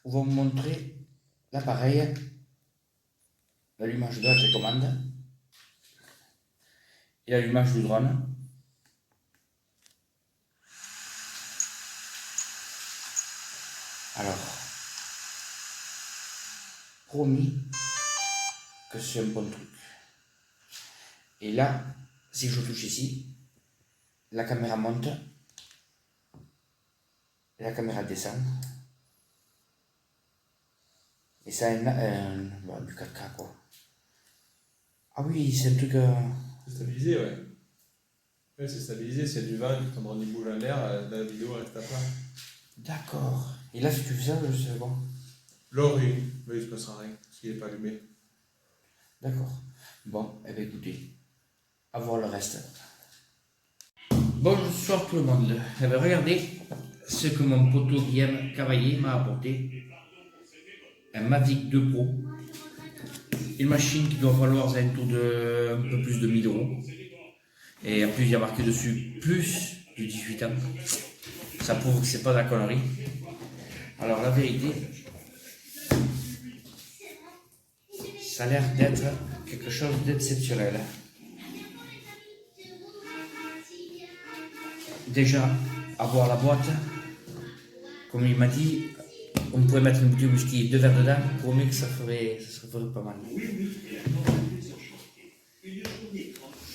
où on va vous montrer l'appareil, l'allumage de la télécommande et l'allumage du drone. Alors, promis que c'est un bon truc. Et là, si je touche ici, la caméra monte et la caméra descend. Et ça a du 4K quoi. Ah oui, c'est un truc... C'est stabilisé, ouais. Ouais, c'est stabilisé, c'est du vent, quand on y bouge en l'air, la vidéo reste à plat. D'accord. Et là, si tu fais ça, je sais quoi. Là, oui, il ne se passera rien, parce qu'il n'est pas allumé. D'accord. Bon, eh bien écoutez, à voir le reste. Bonsoir tout le monde. Eh bien, regardez ce que mon poteau Guillaume Cavaillé m'a apporté. Un Mavic 2 Pro. Une machine qui doit valoir un tour de un peu plus de 1000 euros. Et en plus, il y a marqué dessus plus de 18 ans. Ça prouve que c'est pas de la connerie. Alors, la vérité, ça a l'air d'être quelque chose d'exceptionnel. Déjà, à voir la boîte, comme il m'a dit, on pourrait mettre une bouteille de whisky et 2 verres dedans, promis que ça serait pas mal.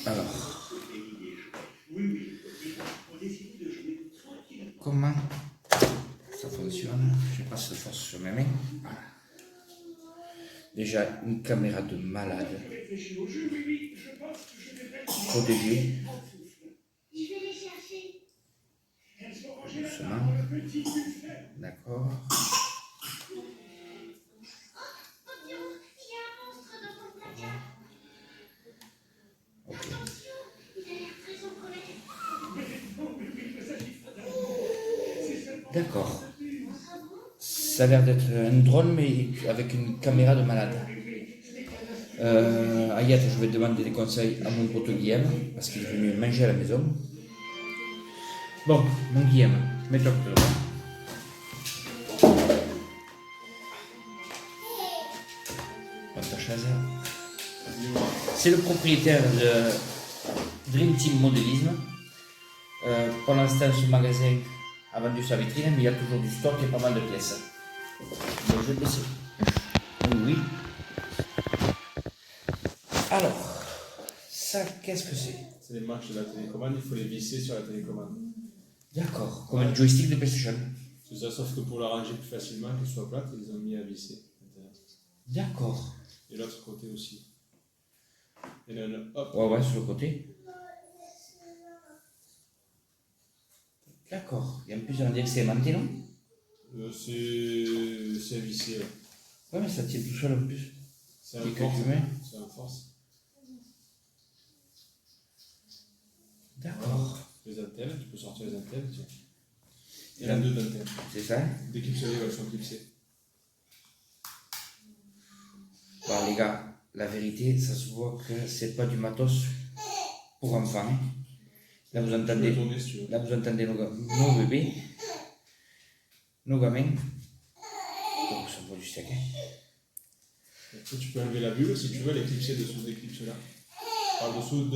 Alors, comment ça fonctionne? Je passe de force sur mes mains. Voilà. Déjà, une caméra de malade. Protégée. Doucement. D'accord. Ok. D'accord. Ça a l'air d'être un drone, mais avec une caméra de malade. Ayat, je vais demander des conseils à mon pote Guillaume, parce qu'il est venu manger à la maison. Bon, mon Guillaume, mets-toi que ta chaise. C'est le propriétaire de Dream Team Modélisme. Pour l'instant, ce magasin a vendu sa vitrine, mais il y a toujours du stock et pas mal de pièces. Donc, je vais laisser. Oui. Alors, ça, qu'est-ce que c'est? C'est les marches de la télécommande, il faut les visser sur la télécommande. D'accord, comme un joystick de PlayStation. C'est ça, sauf que pour la ranger plus facilement, qu'elle soit plate, ils ont mis à visser. D'accord. Et l'autre côté aussi. Et là, hop. Ouais, sur le côté. D'accord. Et en plus, on dirait que c'est aimanté, non? C'est à visser, ouais. Ouais, mais ça tient tout seul en plus. C'est un force. C'est un force. D'accord. Voilà. Les antennes, tu peux sortir les antennes, tiens. Il y en a 2 d'antennes. C'est ça? Dès qu'ils elles sont clipsées. Bon, les gars, la vérité, ça se voit que c'est pas du matos pour enfants. Là, vous entendez, tourner, si tu veux. là, vous entendez nos bébés, nos gamins. Oh, ça vaut du steak. Après, tu peux enlever la bulle si tu veux, les clipser dessous des clips là. Par dessous,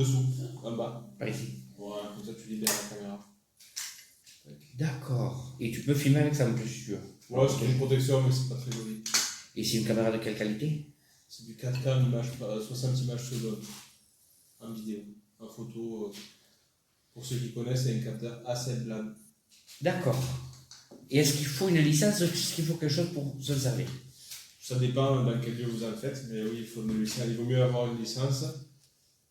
en bas. Par ici. Voilà, comme ça tu libères la caméra. D'accord. Et tu peux filmer avec ça en plus si tu veux. Ouais, c'est une protection, mais c'est pas très joli. Et c'est une caméra de quelle qualité? C'est du 4K en image, 60 images secondes. En vidéo. En photo, pour ceux qui connaissent, c'est un capteur A7 D'accord. Et est-ce qu'il faut une licence ou est-ce qu'il faut quelque chose pour se servir? Ça dépend dans quel lieu vous en faites, mais oui, il faut une licence. Il vaut mieux avoir une licence.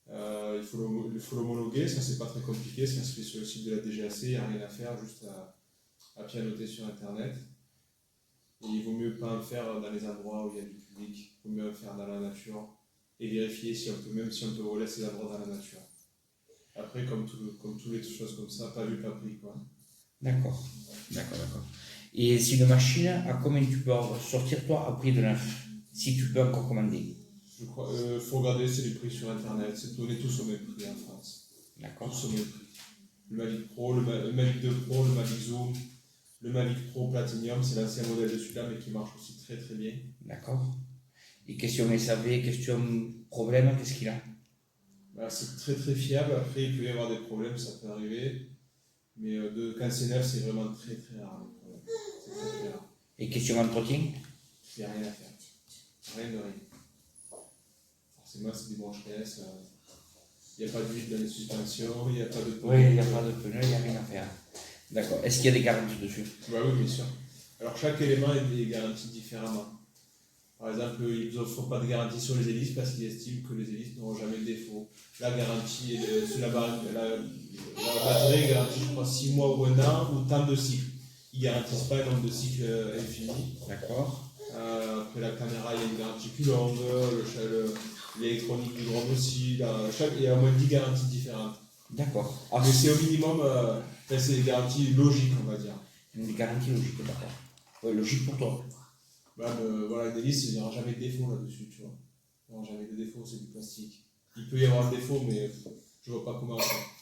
Il faut l'homologuer, ça c'est pas très compliqué, ça se fait sur le site de la DGAC, il n'y a rien à faire, juste à pianoter sur internet. Et il vaut mieux pas en faire dans les endroits où il y a du public, il vaut mieux en faire dans la nature et vérifier si on peut, même si on peut voler ces endroits dans la nature. Après, comme toutes les choses comme ça, pas vu, pas pris quoi. D'accord. Et si une machine, à combien tu peux en sortir toi à prix de neuf? Si tu peux encore commander? Je crois, faut regarder, c'est les prix sur internet, on est tous au même prix en France. D'accord. Tous au même prix. Le Mavic Pro, le Mavic 2 Pro, le Mavic Zoom, Le Mavic Pro Platinum, c'est l'ancien modèle de celui-là, mais qui marche aussi très très bien. D'accord. Et question SAV, question problème, qu'est-ce qu'il a? Bah, c'est très très fiable. Après, il peut y avoir des problèmes, ça peut arriver. Mais quand c'est neuf, c'est vraiment très très rare. C'est très très rare. Et question entretien? Il n'y a rien à faire. Rien de rien. Forcément, c'est des branches RS. Il n'y a pas d'huile dans les suspensions, il n'y a pas de pneus. Oui, il n'y a pas de pneu, il n'y a rien à faire. D'accord. Est-ce qu'il y a des garanties dessus? Bah oui, bien sûr. Alors, chaque élément est garanti différemment. Par exemple, ils n'offrent pas de garantie sur les hélices parce qu'ils estiment que les hélices n'auront jamais de défaut. La garantie, la batterie est garantie, je crois, 6 mois ou 1 an ou tant de cycles. Ils ne garantissent pas un nombre de cycles infini. D'accord. Après, la caméra, il y a une garantie plus longue, l'électronique du drone aussi. Il y a au moins 10 garanties différentes. D'accord. Ah, Mais c'est au minimum, c'est des garanties logiques, on va dire. une garantie logique, d'accord. Oui, logique pour toi. Voilà, une hélice, il n'y aura jamais de défaut là-dessus, tu vois. Il n'y aura jamais de défaut, c'est du plastique. Il peut y avoir un défaut, mais je ne vois pas comment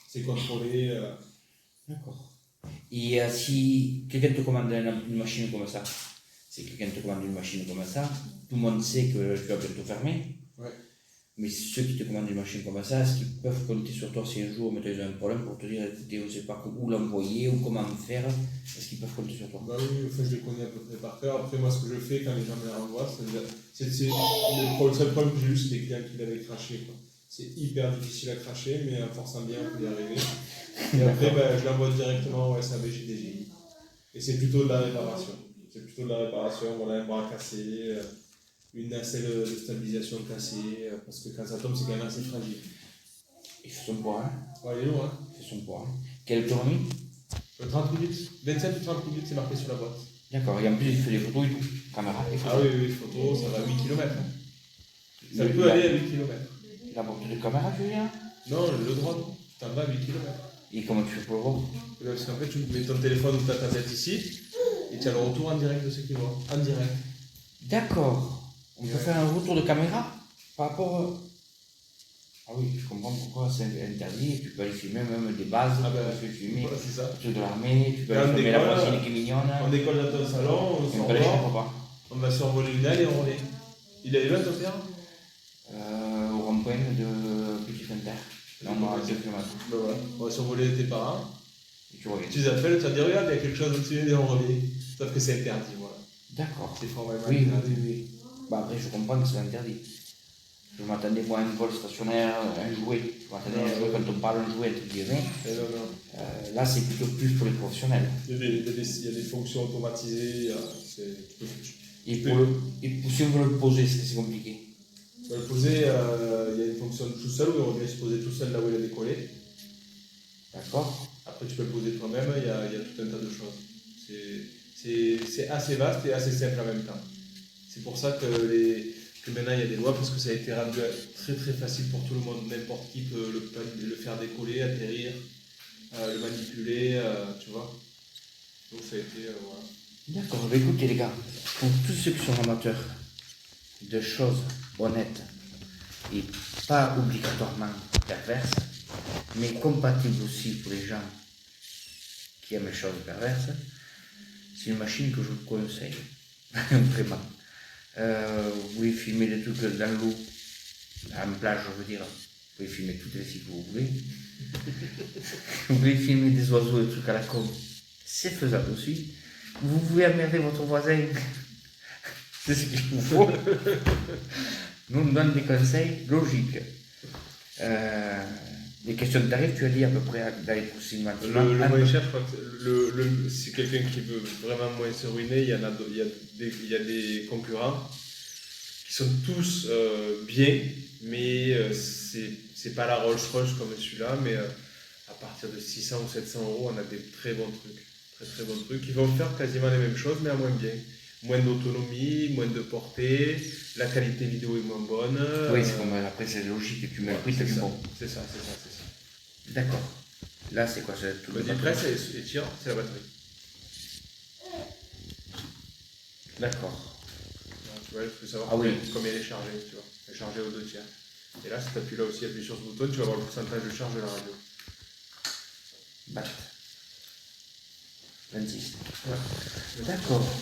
c'est contrôlé. D'accord. Et si quelqu'un te commande une machine comme ça, c'est quelqu'un te commande une machine comme ça, tout le monde sait que tu vas bientôt fermer. Ouais. Mais ceux qui te commandent une machine comme ça, est-ce qu'ils peuvent compter sur toi si un jour mettons, ils ont un problème pour te dire écoutez, on ne sait pas où l'envoyer ou comment faire? Est-ce qu'ils peuvent compter sur toi? Bah oui, enfin, je les connais à peu près par cœur. Après, moi, ce que je fais quand les gens me les renvoient, le seul problème que j'ai eu, c'est des clients qui l'avaient craché, quoi. C'est hyper difficile à cracher, mais en forçant bien, on peut y arriver. Et après, je l'envoie directement au SAV chez DJI. Et c'est plutôt de la réparation. Voilà, un bras cassé, une nacelle de stabilisation cassée, parce que quand ça tombe, c'est quand même assez fragile. Il fait son poids, hein? Ouais, il est lourd, hein. Il fait son poids. Hein. Quelle autonomie? 30 minutes, 27 ou 30 minutes, c'est marqué sur la boîte. D'accord, et en plus il fait des photos et tout. Caméra et photos. Ah oui, photo, ça va à 8 km. Ça peut aller à 8 km. La portée de caméra, tu veux dire? Non, le drone, t'en vas à 8 km. Et comment tu fais pour le voir? Parce qu'en fait, tu mets ton téléphone ou ta tablette ici, et tu as le retour en direct de ce qu'il voit. En direct. D'accord. On peut faire un retour de caméra par rapport. Ah oui, je comprends pourquoi c'est interdit. Tu peux aller filmer même des bases, Ah ben, tu peux filmer voilà, c'est ça. de l'armée, tu peux Et aller on filmer la décolle, voisine qui est mignonne. On décolle dans ton salon, on Et on peut aller chez s'envole, papa. on va survoler une aile et on est. Il est là ton père? Au rond-point de Petit Inter. Là, on aura 2 km. Ben voilà, on va survoler tes parents. Et tu reviens. Tu les appelles, tu vas dire regarde, il y a quelque chose au-dessus et on revient. Sauf que c'est interdit, voilà. D'accord. C'est formellement Oui, interdit. oui. Bah après, je comprends que c'est interdit. Je m'attendais moi à un vol stationnaire, un jouet. Je m'attendais à un jouet quand on parle un jouet, entre guillemets. Non. Là, c'est plutôt plus pour les professionnels. Il y a des fonctions automatisées. Et si on veut le poser, c'est compliqué. On va le poser, il y a une fonction de tout seul où on vient se poser tout seul là où il a décollé. D'accord. Après, tu peux le poser toi-même, il y a tout un tas de choses. C'est assez vaste et assez simple en même temps. C'est pour ça que maintenant il y a des lois, parce que ça a été rendu très très facile pour tout le monde. N'importe qui peut le faire décoller, atterrir, le manipuler, tu vois. Donc ça a été, voilà. D'accord. Bah, écoutez les gars, pour tous ceux qui sont amateurs de choses honnêtes et pas obligatoirement perverses, mais compatibles aussi pour les gens qui aiment les choses perverses, c'est une machine que je vous conseille. Vraiment. Vous pouvez filmer des trucs dans l'eau, en plage, je veux dire. Vous pouvez filmer toutes les filles que vous voulez. Vous pouvez filmer des oiseaux, des trucs à la con. C'est faisable aussi. Vous pouvez emmerder votre voisin. C'est ce qu'il vous faut. Nous, on donne des conseils logiques. Des questions de tarifs, tu as dit à peu près dans les approximativement. Le moins cher, je crois que si quelqu'un qui veut vraiment moins se ruiner, il y a des concurrents qui sont tous bien, mais c'est pas la Rolls-Royce comme celui-là, mais à partir de 600 ou 700 euros, on a des très bons trucs. Très bons trucs qui vont faire quasiment les mêmes choses, mais à moins bien. Moins d'autonomie, moins de portée, la qualité vidéo est moins bonne. Oui, c'est comme après, c'est logique, tu mets le prix, c'est du bon. C'est ça. D'accord. Là, c'est quoi? C'est tout le Le presse et tire, c'est la batterie. D'accord. Tu vois, il faut savoir Ah oui. combien elle est chargée, tu vois. Elle est chargée aux 2/3. Et là, si tu appuies là aussi, appuies sur ce bouton, tu vas voir le pourcentage de charge de la radio. Bat. 26. Ouais. D'accord.